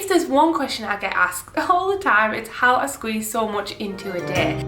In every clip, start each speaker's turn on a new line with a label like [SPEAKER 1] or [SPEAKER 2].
[SPEAKER 1] if there's one question I get asked all the time, it's how I squeeze so much into a day.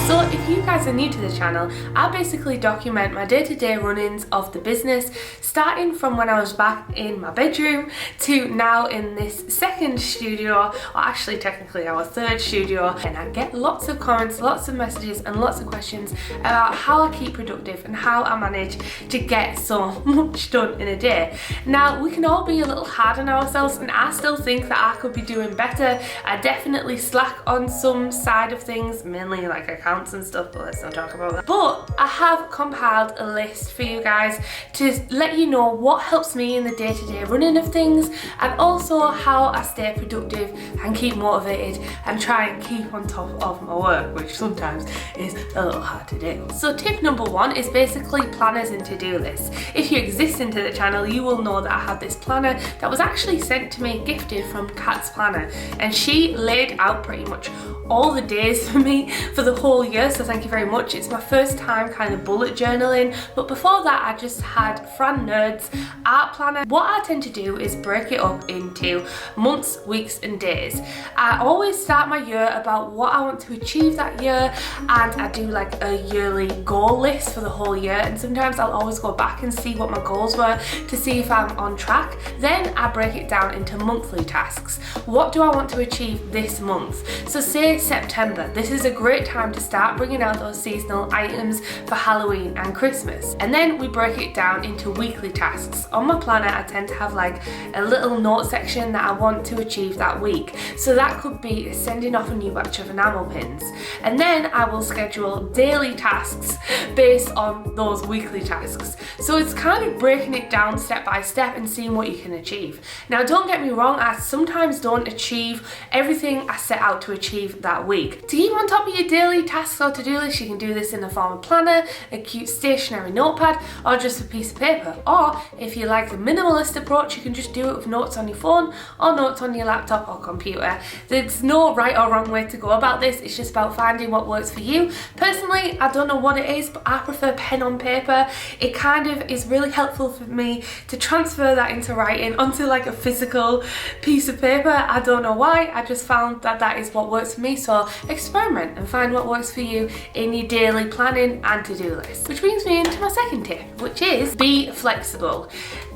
[SPEAKER 1] So if you guys are new to the channel, I basically document my day-to-day run-ins of the business, starting from when I was back in my bedroom to now in this second studio, or actually technically our third studio, and I get lots of comments, lots of messages and lots of questions about how I keep productive and how I manage to get so much done in a day. Now, we can all be a little hard on ourselves, and I still think that I could be doing better. I definitely slack on some side of things, mainly like accounts and stuff, but let's not talk about that. But I have compiled a list for you guys to let you know what helps me in the day-to-day running of things, and also how I stay productive and keep motivated and try and keep on top of my work, which sometimes is a little hard to do. So tip number one is basically planners and to-do lists. If you exist into the channel, you will know that I have this planner that was actually sent to me, gifted from Kat's Planner, and she laid out pretty much all the days for me for the whole year, so thank you very much. It's my first time kind of bullet journaling, but before that I just had Fran Nerd's art planner. What I tend to do is break it up into months, weeks and days. I always start my year about what I want to achieve that year, and I do like a yearly goal list for the whole year, and sometimes I'll always go back and see what my goals were to see if I'm on track. Then I break it down into monthly tasks. What do I want to achieve this month? So say September, this is a great time to start bringing out those seasonal items for Halloween and Christmas. And then we break it down into weekly tasks. On my planner I tend to have like a little note section that I want to achieve that week. So that could be sending off a new batch of enamel pins. And then I will schedule daily tasks based on those weekly tasks. So it's kind of breaking it down step by step and seeing what you can achieve. Now don't get me wrong, I sometimes don't achieve everything I set out to achieve that week. To keep on top of your daily tasks or to-do list, you can do this in the form of planner, a cute stationary notepad, or just a piece of paper. Or if you like the minimalist approach, you can just do it with notes on your phone or notes on your laptop or computer. There's no right or wrong way to go about this, it's just about finding what works for you. Personally, I don't know what it is, but I prefer pen on paper. It kind of is really helpful for me to transfer that into writing onto like a physical piece of paper. I don't know why, I just found that that is what works for me. So experiment and find what works for you in your daily planning and to-do list. Which brings me into my second tip, which is be flexible.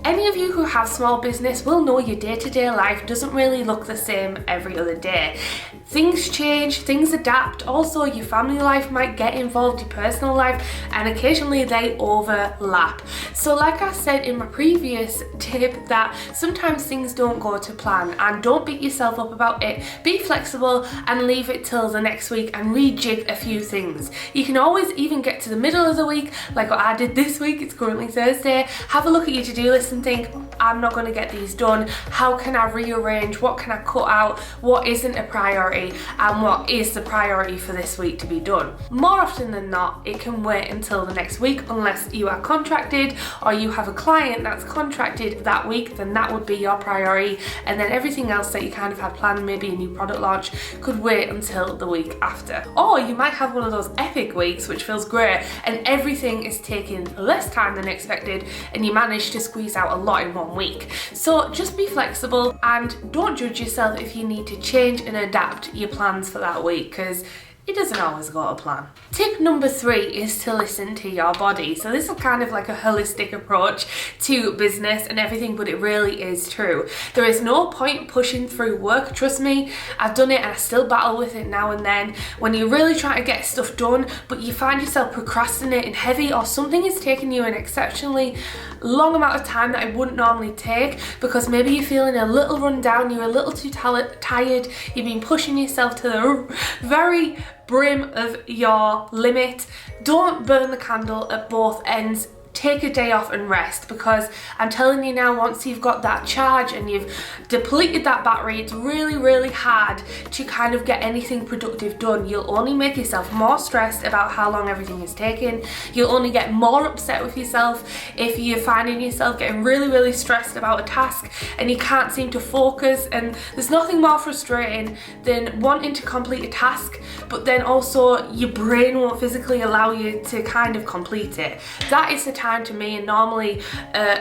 [SPEAKER 1] Any of you who have small business will know your day-to-day life doesn't really look the same every other day. Things change, things adapt. Also, your family life might get involved, your personal life, and occasionally they overlap. So like I said in my previous tip, that sometimes things don't go to plan, and don't beat yourself up about it. Be flexible and leave it till the next week and rejig a few things. You can always even get to the middle of the week, like what I did this week. It's currently Thursday. Have a look at your to-do list and think, I'm not going to get these done. How can I rearrange? What can I cut out? What isn't a priority? And what is the priority for this week to be done? More often than not, it can wait until the next week, unless you are contracted or you have a client that's contracted that week, then that would be your priority. And then everything else that you kind of had planned, maybe a new product launch, could wait until the week after. Or you might have one of those epic weeks which feels great and everything is taking less time than expected and you manage to squeeze out a lot in 1 week. So just be flexible and don't judge yourself if you need to change and adapt your plans for that week, because it doesn't always go to plan. Tip number 3 is to listen to your body. So this is kind of like a holistic approach to business and everything, but it really is true. There is no point pushing through work, trust me. I've done it and I still battle with it now and then. When you're really trying to get stuff done, but you find yourself procrastinating heavy, or something is taking you an exceptionally long amount of time that it wouldn't normally take, because maybe you're feeling a little run down, you're a little too tired, you've been pushing yourself to the very brim of your limit. Don't burn the candle at both ends. take a day off and rest, because I'm telling you now, once you've got that charge and you've depleted that battery, it's really, really hard to kind of get anything productive done. You'll only make yourself more stressed about how long everything is taking. You'll only get more upset with yourself if you're finding yourself getting really, really stressed about a task and you can't seem to focus. And there's nothing more frustrating than wanting to complete a task, but then also your brain won't physically allow you to kind of complete it. That is the time to me, and normally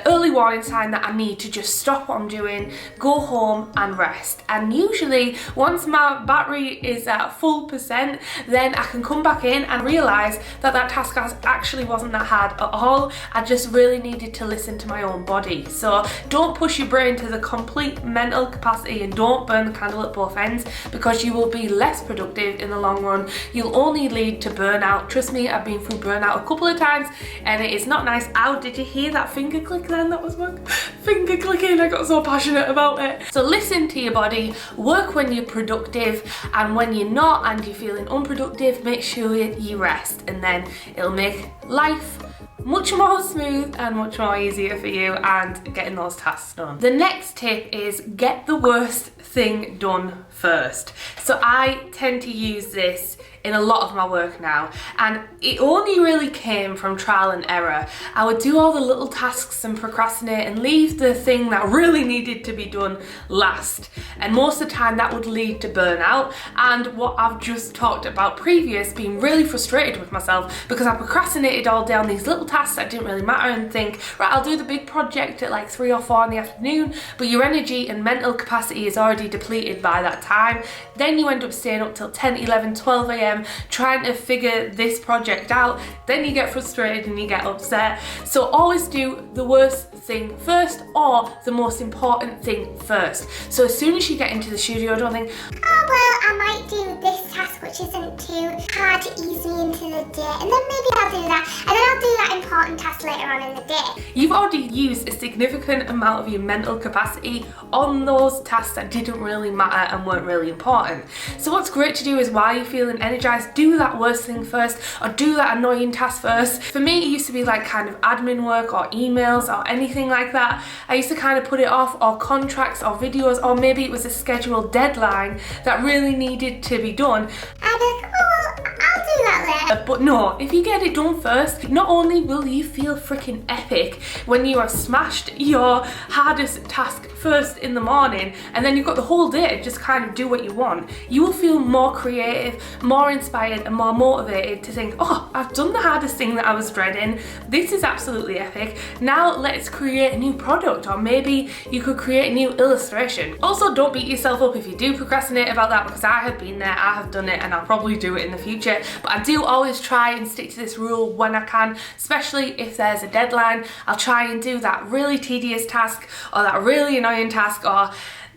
[SPEAKER 1] early warning sign that I need to just stop what I'm doing, go home and rest. And usually once my battery is at full percent, then I can come back in and realise that that task actually wasn't that hard at all. I just really needed to listen to my own body. So don't push your brain to the complete mental capacity, and don't burn the candle at both ends, because you will be less productive in the long run. You'll only lead to burnout. Trust me, I've been through burnout a couple of times and it is not nice. Ow, did you hear that finger click then? That was my finger clicking. I got so passionate about it. So listen to your body, work when you're productive, and when you're not and you're feeling unproductive, make sure you rest, and then it'll make life much more smooth and much more easier for you and getting those tasks done. The next tip is get the worst thing done first. So I tend to use this in a lot of my work now, and it only really came from trial and error. I would do all the little tasks and procrastinate and leave the thing that really needed to be done last, and most of the time that would lead to burnout and what I've just talked about previous, being really frustrated with myself because I procrastinated all day on these little tasks that didn't really matter, and think, right, I'll do the big project at like 3 or 4 in the afternoon, but your energy and mental capacity is already depleted by that time. Then you end up staying up till 10, 11, 12 a.m. trying to figure this project out. Then you get frustrated and you get upset. So always do the worst thing first, or the most important thing first. So as soon as you get into the studio, don't think,
[SPEAKER 2] oh well, I might do this task which isn't too hard to ease me into the day, and then maybe I'll do that, and then I'll do that important task later on in the day.
[SPEAKER 1] You've already used a significant amount of your mental capacity on those tasks that didn't really matter and weren't really important. So what's great to do is, while you're feeling energized, do that worst thing first, or do that annoying task first. For me, it used to be like kind of admin work or emails or anything like that. I used to kind of put it off, or contracts or videos, or maybe it was a scheduled deadline that really needed to be done.
[SPEAKER 2] Oh well, I'll do that later.
[SPEAKER 1] But no, if you get it done first, not only will you feel freaking epic when you have smashed your hardest task first in the morning, and then you've got the whole day to just kind of do what you want, you will feel more creative, more inspired and more motivated to think, oh, I've done the hardest thing that I was dreading. This is absolutely epic. Now let's create a new product, or maybe you could create a new illustration. Also, don't beat yourself up if you do procrastinate about that, because I have been there, I have done it, and I'll probably do it in the future. But I do always try and stick to this rule when I can, especially if there's a deadline. I'll try and do that really tedious task, or that really annoying task, or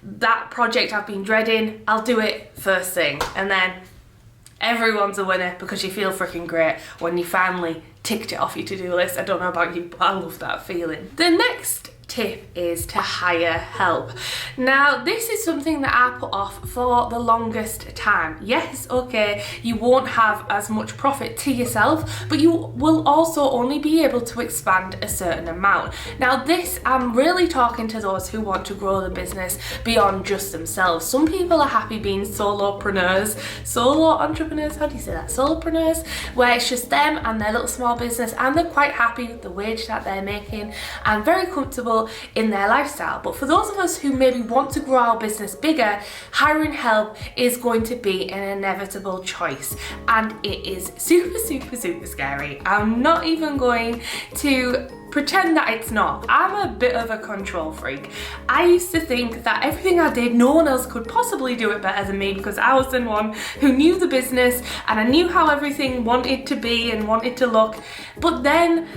[SPEAKER 1] that project I've been dreading. I'll do it first thing, and then everyone's a winner, because you feel freaking great when you finally ticked it off your to-do list. I don't know about you, but I love that feeling. The next tip is to hire help. Now, this is something that I put off for the longest time. Yes, okay, you won't have as much profit to yourself, but you will also only be able to expand a certain amount. Now this, I'm really talking to those who want to grow the business beyond just themselves. Some people are happy being solopreneurs, solo entrepreneurs, how do you say that? Solopreneurs, where it's just them and their little small business, and they're quite happy with the wage that they're making and very comfortable in their lifestyle. But for those of us who maybe want to grow our business bigger, hiring help is going to be an inevitable choice, and it is super, super, super scary. I'm not even going to pretend that it's not. I'm a bit of a control freak. I used to think that everything I did, no one else could possibly do it better than me, because I was the one who knew the business and I knew how everything wanted to be and wanted to look. But then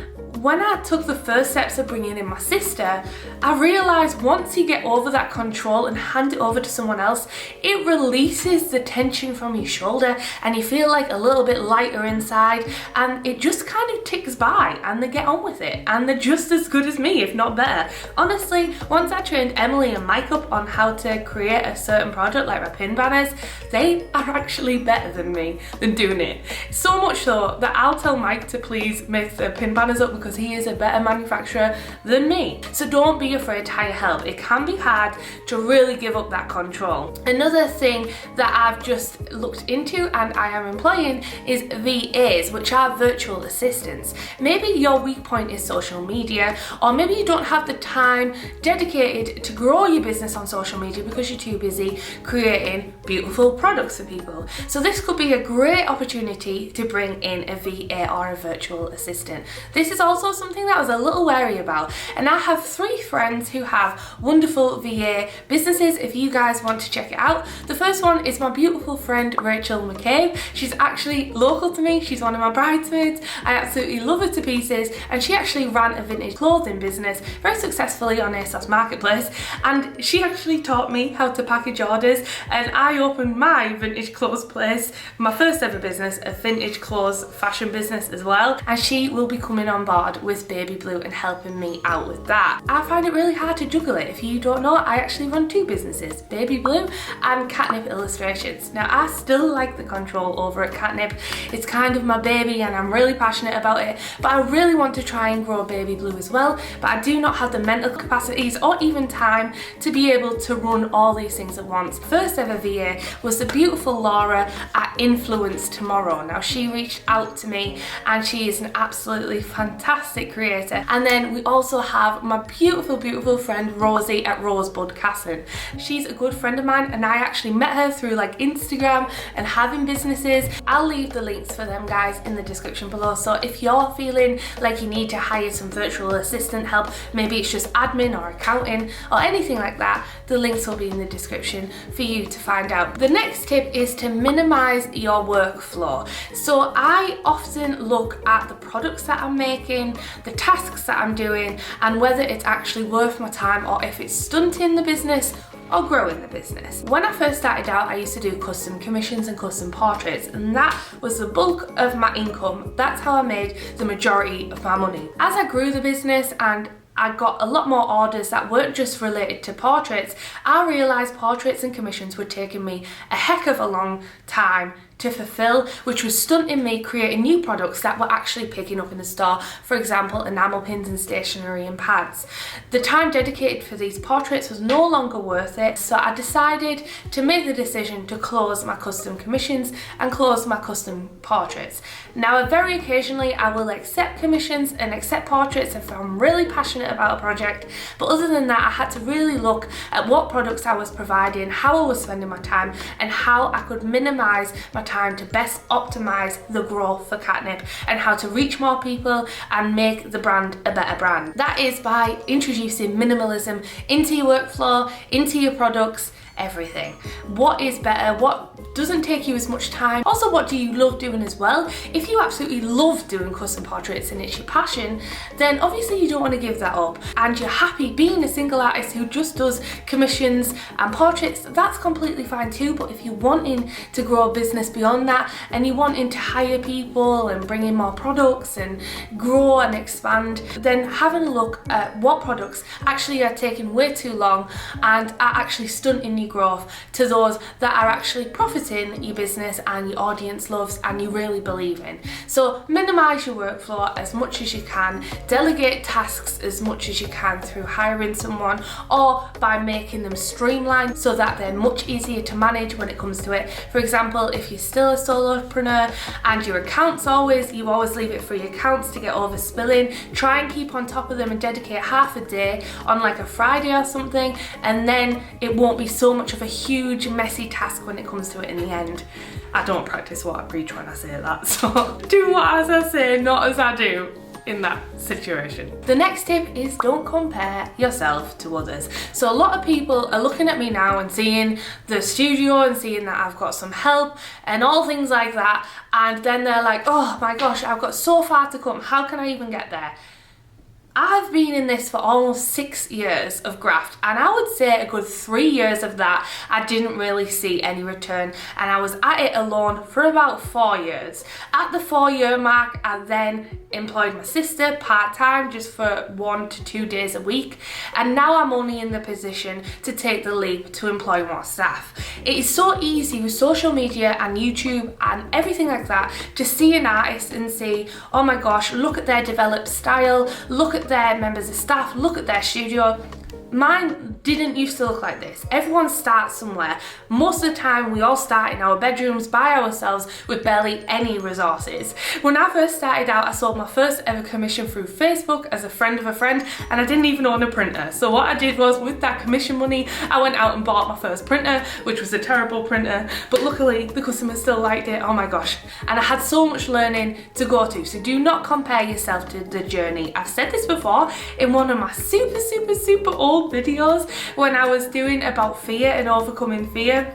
[SPEAKER 1] when I took the first steps of bringing in my sister, I realised once you get over that control and hand it over to someone else, it releases the tension from your shoulder and you feel like a little bit lighter inside, and it just kind of ticks by and they get on with it, and they're just as good as me, if not better. Honestly, once I trained Emily and Mike up on how to create a certain product like my pin banners, they are actually better than me than doing it. So much so that I'll tell Mike to please make the pin banners up, because because he is a better manufacturer than me. So don't be afraid to hire help. It can be hard to really give up that control. Another thing that I've just looked into and I am employing is VAs, which are virtual assistants. Maybe your weak point is social media, or maybe you don't have the time dedicated to grow your business on social media because you're too busy creating beautiful products for people. So this could be a great opportunity to bring in a VA or a virtual assistant. This is also something that I was a little wary about, and I have 3 friends who have wonderful VA businesses if you guys want to check it out. The first one is my beautiful friend Rachel McCabe. She's actually local to me. She's one of my bridesmaids. I absolutely love her to pieces, and she actually ran a vintage clothing business very successfully on ASOS Marketplace, and she actually taught me how to package orders, and I opened my vintage clothes place, my first ever business, a vintage clothes fashion business as well, and she will be coming on board with BABYBLUU and helping me out with that. I find it really hard to juggle it. If you don't know, I actually run 2 businesses, BABYBLUU and Katnipp Illustrations. Now I still like the control over at Katnipp. It's kind of my baby and I'm really passionate about it, but I really want to try and grow BABYBLUU as well, but I do not have the mental capacities or even time to be able to run all these things at once. First ever VA was the beautiful Laura at Influence Tomorrow. Now she reached out to me and she is an absolutely fantastic creator. And then we also have my beautiful friend Rosie at Rosebud Casson. She's a good friend of mine and I actually met her through like Instagram and having businesses. I'll leave the links for them guys in the description below, so if you're feeling like you need to hire some virtual assistant help, maybe it's just admin or accounting or anything like that, the links will be in the description for you to find out. The next tip is to minimize your workflow. So I often look at the products that I'm making, the tasks that I'm doing, and whether it's actually worth my time or if it's stunting the business or growing the business. When I first started out, I used to do custom commissions and custom portraits, and that was the bulk of my income. That's how I made the majority of my money. As I grew the business and I got a lot more orders that weren't just related to portraits, I realised portraits and commissions were taking me a heck of a long time to fulfill, which was stunting me creating new products that were actually picking up in the store, for example enamel pins and stationery and pads. The time dedicated for these portraits was no longer worth it, so I decided to make the decision to close my custom commissions and close my custom portraits. Now very occasionally I will accept commissions and accept portraits if I'm really passionate about a project, but other than that I had to really look at what products I was providing, how I was spending my time, and how I could minimise my time to best optimize the growth for Katnipp and how to reach more people and make the brand a better brand. That is by introducing minimalism into your workflow, into your products, everything. What is better? What doesn't take you as much time? Also, what do you love doing as well? If you absolutely love doing custom portraits and it's your passion, then obviously you don't want to give that up, and you're happy being a single artist who just does commissions and portraits, that's completely fine too. But if you're wanting to grow a business beyond that and you're wanting to hire people and bring in more products and grow and expand, then having a look at what products actually are taking way too long and are actually stunting your growth to those that are actually profiting your business and your audience loves and you really believe in. So minimize your workflow as much as you can, delegate tasks as much as you can through hiring someone or by making them streamlined so that they're much easier to manage when it comes to it. For example, if you're still a solopreneur and your accounts you always leave it for your accounts to get overspilling, try and keep on top of them and dedicate half a day on like a Friday or something, and then it won't be so much of a huge messy task when it comes to it in the end. I don't practice what I preach when I say that, so do what as I say, not as I do in that situation. The next tip is don't compare yourself to others. So a lot of people are looking at me now and seeing the studio and seeing that I've got some help and all things like that, and then they're like, oh my gosh, I've got so far to come, how can I even get there? I've been in this for almost 6 years of graft, and I would say a good 3 years of that I didn't really see any return, and I was at it alone for about 4 years. At the 4-year mark, I then employed my sister part-time just for 1 to 2 days a week, and now I'm only in the position to take the leap to employ more staff. It is so easy with social media and YouTube and everything like that to see an artist and say, oh my gosh, look at their developed style, look at their members of staff, look at their studio. Mine didn't used to look like this. Everyone starts somewhere. Most of the time we all start in our bedrooms by ourselves with barely any resources. When I first started out, I sold my first ever commission through Facebook as a friend of a friend, and I didn't even own a printer. So what I did was, with that commission money, I went out and bought my first printer, which was a terrible printer, but luckily the customers still liked it. Oh my gosh. And I had so much learning to go to. So do not compare yourself to the journey. I've said this before in one of my super old videos when I was doing about fear and overcoming fear,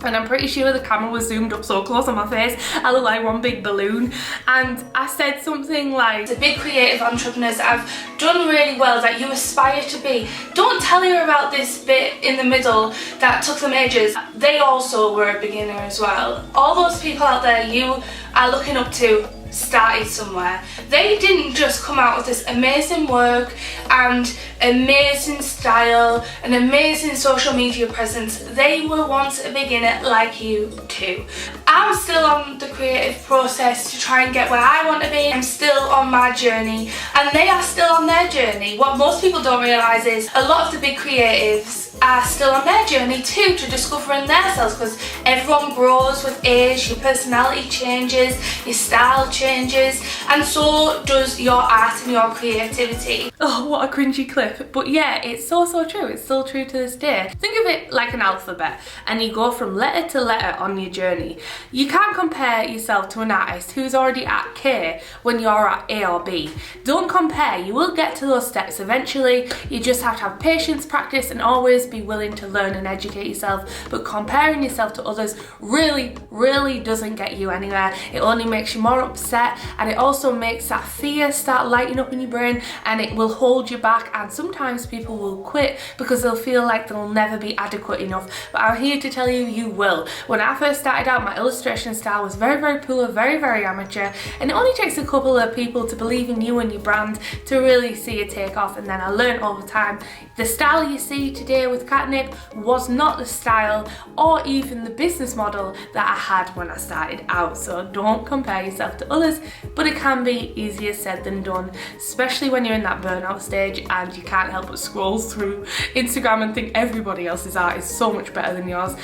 [SPEAKER 1] and I'm pretty sure the camera was zoomed up so close on my face I look like one big balloon, and I said something like, the big creative entrepreneurs that have done really well that you aspire to be, don't tell her about this bit in the middle that took them ages. They also were a beginner as well. All those people out there you are looking up to started somewhere. They didn't just come out with this amazing work and amazing style and amazing social media presence. They were once a beginner like you too. I'm still on the creative process to try and get where I want to be. I'm still on my journey and they are still on their journey. What most people don't realise is a lot of the big creatives are still on their journey too, to discovering themselves, because everyone grows with age, your personality changes, your style changes, and so does your art and your creativity. Oh, what a cringy clip. But yeah, it's so true. It's still true to this day. Think of it like an alphabet, and you go from letter to letter on your journey. You can't compare yourself to an artist who's already at K when you're at A or B. Don't compare. You will get to those steps eventually. You just have to have patience, practice, and always be willing to learn and educate yourself. But comparing yourself to others really doesn't get you anywhere. It only makes you more upset, and it also makes that fear start lighting up in your brain, and it will hold you back. And sometimes people will quit because they'll feel like they'll never be adequate enough. But I'm here to tell you, you will. When I first started out, my illustration style was very poor, very amateur, and it only takes a couple of people to believe in you and your brand to really see it take off. And then I learned over time, the style you see today with Katnipp was not the style or even the business model that I had when I started out. So don't compare yourself to others, but it can be easier said than done, especially when you're in that burnout stage and you can't help but scroll through Instagram and think everybody else's art is so much better than yours.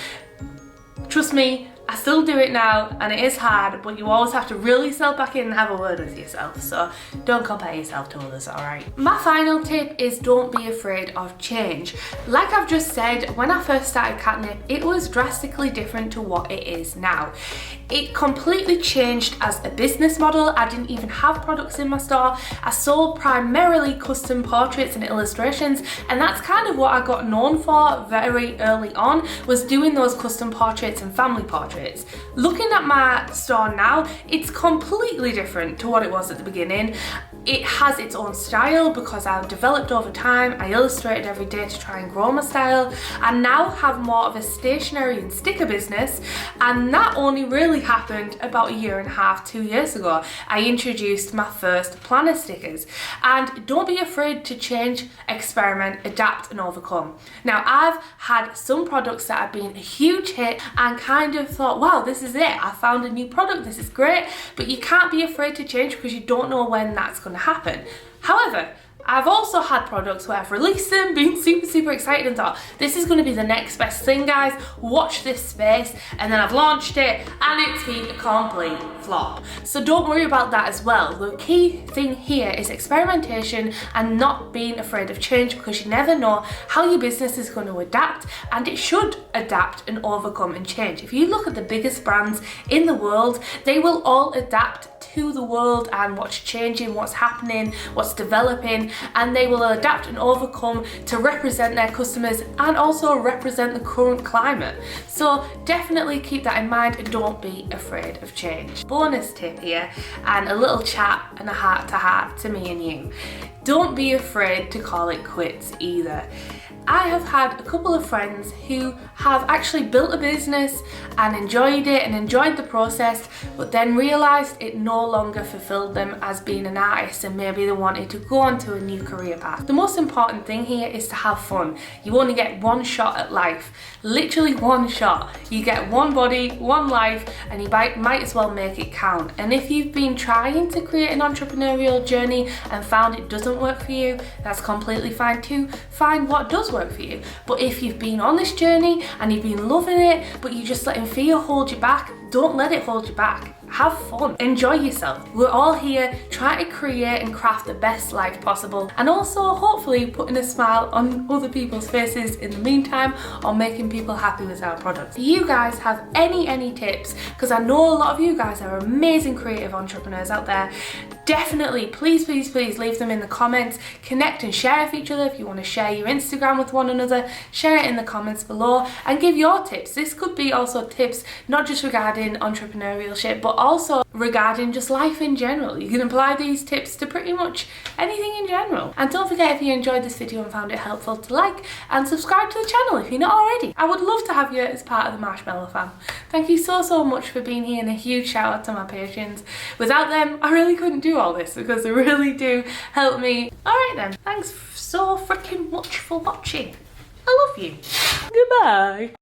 [SPEAKER 1] Trust me, I still do it now, and it is hard, but you always have to really settle back in and have a word with yourself. So don't compare yourself to others, alright? My final tip is don't be afraid of change. Like I've just said, when I first started Katnipp, it was drastically different to what it is now. It completely changed as a business model. I didn't even have products in my store. I sold primarily custom portraits and illustrations, and that's kind of what I got known for very early on, was doing those custom portraits and family portraits. Looking at my store now, it's completely different to what it was at the beginning. It has its own style because I've developed over time. I illustrated every day to try and grow my style. I now have more of a stationery and sticker business, and that only really happened about 1.5 years, 2 years ago. I introduced my first planner stickers. And don't be afraid to change, experiment, adapt and overcome. Now, I've had some products that have been a huge hit and kind of thought, wow, this is it. I found a new product, this is great. But you can't be afraid to change because you don't know when that's going to happen. However, I've also had products where I've released them, been super excited and thought, this is going to be the next best thing, guys, watch this space, and then I've launched it and it's been a complete flop. So don't worry about that as well. The key thing here is experimentation and not being afraid of change, because you never know how your business is going to adapt, and it should adapt and overcome and change. If you look at the biggest brands in the world, they will all adapt to the world and what's changing, what's happening, what's developing, and they will adapt and overcome to represent their customers and also represent the current climate. So definitely keep that in mind and don't be afraid of change. Bonus tip here, and a little chat and a heart to heart to me and you. Don't be afraid to call it quits either. I have had a couple of friends who have actually built a business and enjoyed it and enjoyed the process, but then realised it no longer fulfilled them as being an artist, and maybe they wanted to go on to a new career path. The most important thing here is to have fun. You only get one shot at life, literally one shot. You get one body, one life, and you might as well make it count. And if you've been trying to create an entrepreneurial journey and found it doesn't work for you, that's completely fine too. Find what does work for you. But if you've been on this journey and you've been loving it, but you're just letting fear hold you back, don't let it hold you back. Have fun, enjoy yourself. We're all here trying to create and craft the best life possible, and also hopefully putting a smile on other people's faces in the meantime, or making people happy with our products. If you guys have any tips, because I know a lot of you guys are amazing creative entrepreneurs out there, definitely please leave them in the comments. Connect and share with each other. If you want to share your Instagram with one another, share it in the comments below and give your tips. This could be also tips not just regarding entrepreneurship, but also regarding just life in general. You can apply these tips to pretty much anything in general. And don't forget, if you enjoyed this video and found it helpful, to like and subscribe to the channel if you're not already. I would love to have you as part of the Marshmallow fam. Thank you so much for being here, and a huge shout out to my patrons. Without them, I really couldn't do all this, because they really do help me. Alright then, thanks so freaking much for watching. I love you. Goodbye.